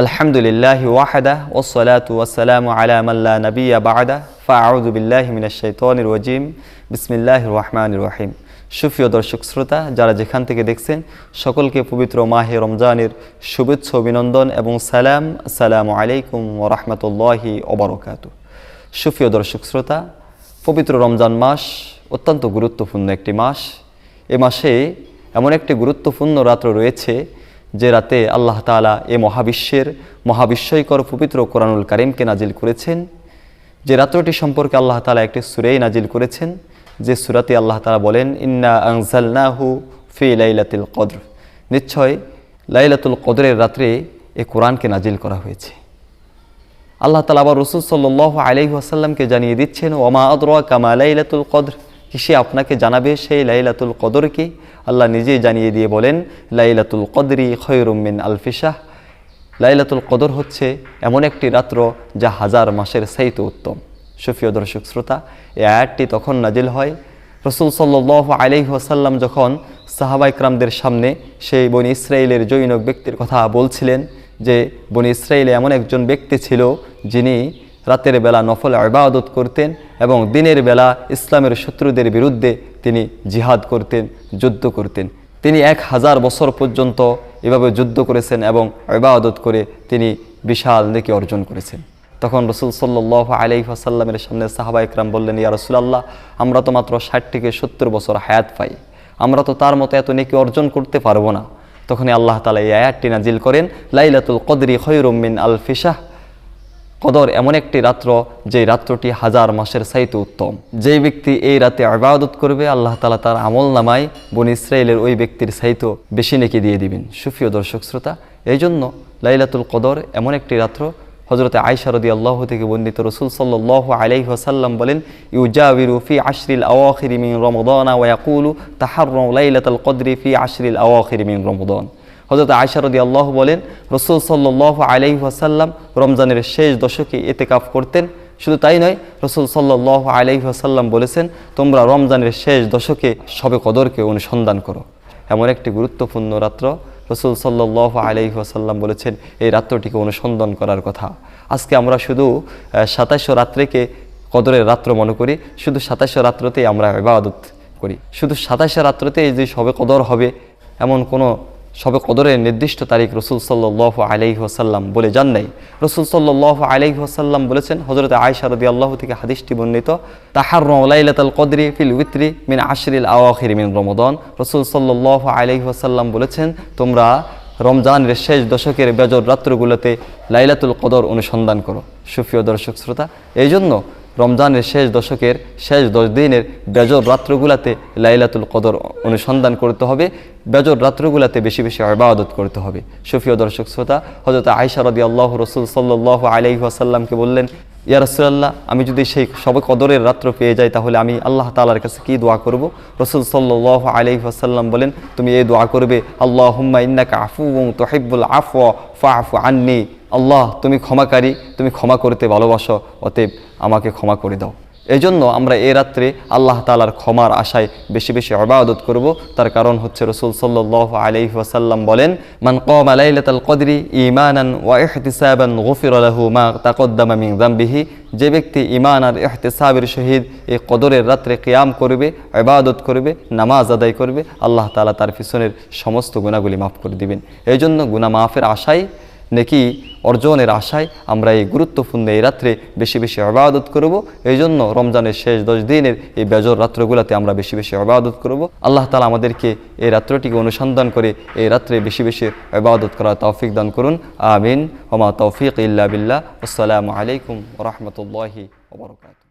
আলহামদুলিল্লাহি ওয়াহদা ওয়াসসালাতু ওয়াসসালামু আলা মান লা নাবিয়্যা বা'দা ফাআউযু বিল্লাহি মিনাশ শাইতানির রাজীম বিসমিল্লাহির রহমানির রহিম। সুপ্রিয় দর্শক শ্রোতা, যারা যেখান থেকে দেখছেন সকলকে পবিত্র মাহে রমজানের শুভেচ্ছা অভিনন্দন এবং সালাম। আসসালামু আলাইকুম ওয়া রাহমাতুল্লাহি ওয়া বারাকাতুহু। সুপ্রিয় দর্শক শ্রোতা, পবিত্র রমজান মাস অত্যন্ত গুরুত্বপূর্ণ একটি মাস। এ মাসে এমন একটি গুরুত্বপূর্ণ রাত্র রয়েছে যে রাতে আল্লাহ তাআলা এ মহাবিস্ময়কর পবিত্র কোরআনুল কারীমকে নাজিল করেছেন। যে রাত্রটি সম্পর্কে আল্লাহ তাআলা একটি সূরা নাজিল করেছেন, যে সূরাতে আল্লাহ তাআলা বলেন, ইন্না আনজালনাহু ফি লাইলাতুল কদর, নিশ্চয় লাইলাতুল কদরের রাত্রে এ কোরআনকে নাজিল করা হয়েছে। আল্লাহ তাআলা আবার রাসূল সাল্লাল্লাহু আলাইহি ওয়াসাল্লামকে জানিয়ে দিচ্ছেন, ওমা আদরাকা মা লাইলাতুল কদর, কিসে আপনাকে জানাবে সেই লাইলাতুল কদর কি? আল্লাহ নিজেই জানিয়ে দিয়ে বলেন, লাইলাতুল কদরি খায়রুম মিন আলফি শাহ, লাইলাতুল কদর হচ্ছে এমন একটি রাত্র যা হাজার মাসের চাইতে উত্তম। সুপ্রিয় দর্শক শ্রোতা, এই আয়াতটি তখন নাজিল হয় রাসূল সাল্লাল্লাহু আলাইহি ওয়াসাল্লাম যখন সাহাবা ইকরামদের সামনে সেই বনি ইসরাইলের জৈনক ব্যক্তির কথা বলছিলেন, যে বনি ইসরাইলে এমন একজন ব্যক্তি ছিল যিনি রাতের বেলা নফল ইবাদত করতেন এবং দিনের বেলা ইসলামের শত্রুদের বিরুদ্ধে তিনি জিহাদ করতেন, যুদ্ধ করতেন। তিনি 1000 বছর পর্যন্ত এভাবে যুদ্ধ করেছেন এবং ইবাদত করে তিনি বিশাল নেকি অর্জন করেছেন। তখন রাসূল সাল্লাল্লাহু আলাইহি ওয়াসাল্লামের সামনে সাহাবা ইকরাম বললেন, ইয়া রাসূলুল্লাহ, আমরা তো মাত্র 60 থেকে 70 বছর হায়াত পাই, আমরা তো তার মতো এত নেকি অর্জন করতে পারবো না। তখনই আল্লাহ তাআলা এই আয়াতটি নাজিল করেন, লাইলাতুল কদরি খায়রুম মিন আলফি শাহ, কদর এমন একটি রাত্র যে রাত্রটি হাজার মাসের চাইতে উত্তম। যেই ব্যক্তি এই রাতে ইবাদত করবে, আল্লাহ তাআলা তার আমল নামায় বনি ইসরাইলের ওই ব্যক্তির চাইতেও বেশি নেকি দিয়ে দিবেন। সুপ্রিয় দর্শক শ্রোতা, এই জন্য লাইলাতুল কদর এমন একটি রাত্র। হযরতে আয়েশা রাদিয়াল্লাহু থেকে বর্ণিত, রাসূল সাল্লাল্লাহু আলাইহি ওয়াসাল্লাম বলেন, ইউজাবিরু ফি আশরিল আওয়াখির মিন রমাদান ওয়া ইয়াকুলু তাহাররু লাইলাতুল কদরি ফি আশরিল আওয়াখির মিন রমাদান। হযরত আয়েশা রাদিয়াল্লাহু বলেন, রাসূল সাল্লাল্লাহু আলাইহি ওয়াসাল্লাম রমজানের শেষ দশকে ইতিকাফ করতেন। শুধু তাই নয়, রাসূল সাল্লাল্লাহু আলাইহি ওয়াসাল্লাম বলেছেন, তোমরা রমজানের শেষ দশকে শবে কদরকে অনুসন্ধান করো। এমন একটি গুরুত্বপূর্ণ রাত্র রাসূল সাল্লাল্লাহু আলাইহি ওয়াসাল্লাম বলেছেন এই রাত্রটিকে অনুসন্ধান করার কথা। আজকে আমরা শুধু 27 রাত্রিকে কদরের রাত্র মনে করি, শুধু 27 রাত্রতেই আমরা ইবাদত করি। শুধু 27 রাত্রতেই যে শবে কদর হবে এমন কোনো শবে কদরের নির্দিষ্ট তারিখ রাসূল সাল্লাল্লাহু আলাইহি ওয়াসাল্লাম বলে যান নাই। রাসূল সাল্লাল্লাহু আলাইহি ওয়াসাল্লাম বলেছেন, হযরত আয়েশা রাদিয়াল্লাহু থেকে হাদিসটি বর্ণিত, তাহাররু লাইলাতুল কদরি ফিল উইত্রি মিন আশরিল আওয়াখির মিন রমাদান। রাসূল সাল্লাল্লাহু আলাইহি ওয়াসাল্লাম বলেছেন, তোমরা রমজানের শেষ দশকের বেজর রাত্রগুলোতে লাইলাতুল কদর অনুসন্ধান করো। সুপ্রিয় দর্শক শ্রোতা, এই জন্য রমজানের শেষ দশকের শেষ 10 দিনের বেজর রাত্রগুলাতে লাইলাতুল কদর অনুসন্ধান করতে হবে, বেজর রাত্রগুলাতে বেশি বেশি ইবাদত করতে হবে। সুপ্রিয় দর্শক শ্রোতা, হযরত আয়েশা রাদিয়াল্লাহু রাসূল সাল্লাল্লাহু আলাইহি ওয়াসাল্লামকে বললেন, ইয়া রাসূলুল্লাহ, আমি যদি সেই শবে কদরের রাত্র পেয়ে যাই তাহলে আমি আল্লাহ তাআলার কাছে কি দোয়া করব? রাসূল সাল্লাল্লাহু আলাইহি ওয়াসাল্লাম বলেন, তুমি এই দোয়া করবে, আল্লাহুম্মা ইন্নাকা আফুউন তুহিব্বুল আফওয়া ফাআফু আন্নী, আল্লাহ তুমি ক্ষমাকারী, তুমি ক্ষমা করতে ভালোবাসো, অতএব আমাকে ক্ষমা করে দাও। এই জন্য আমরা এই রাত্রে আল্লাহ তাআলার ক্ষমার আশায় বেশি বেশি ইবাদত করব। তার কারণ হচ্ছে রাসূল সাল্লাল্লাহু আলাইহি ওয়াসাল্লাম বলেন, মান কামা লাইলাতুল কদরি ঈমানান ওয়া ইহতিসাবান গুফিরা লাহু মা তাকদ্দামা মিন যামবিহি, যে ব্যক্তি ঈমান আর ইহতিসাবের সহিত এই কদরের রাত্রে কিয়াম করবে, ইবাদত করবে, নামাজ আদায় করবে, আল্লাহ তাআলা তার পিছনের সমস্ত গুনাহগুলি মাফ করে দিবেন। এই জন্য গুনাহ মাফের আশায়, নেকি অর্জনের আশায় আমরা এই গুরুত্বপূর্ণ এই রাত্রে বেশি বেশি ইবাদত করব। এই জন্য রমজানের শেষ 10 দিনের এই বেজর রাত্রগুলোতে আমরা বেশি বেশি ইবাদত করব। আল্লাহ তাআলা আমাদেরকে এই রাত্রটিকে অনুসন্ধান করে এই রাত্রে বেশি বেশি ইবাদত করার তৌফিক দান করুন। আমিন। ওয়া মা তৌফিক ইল্লা বিল্লাহ। আসসালামু আলাইকুম ওয়া রাহমাতুল্লাহি ওয়া বারাকাতুহু।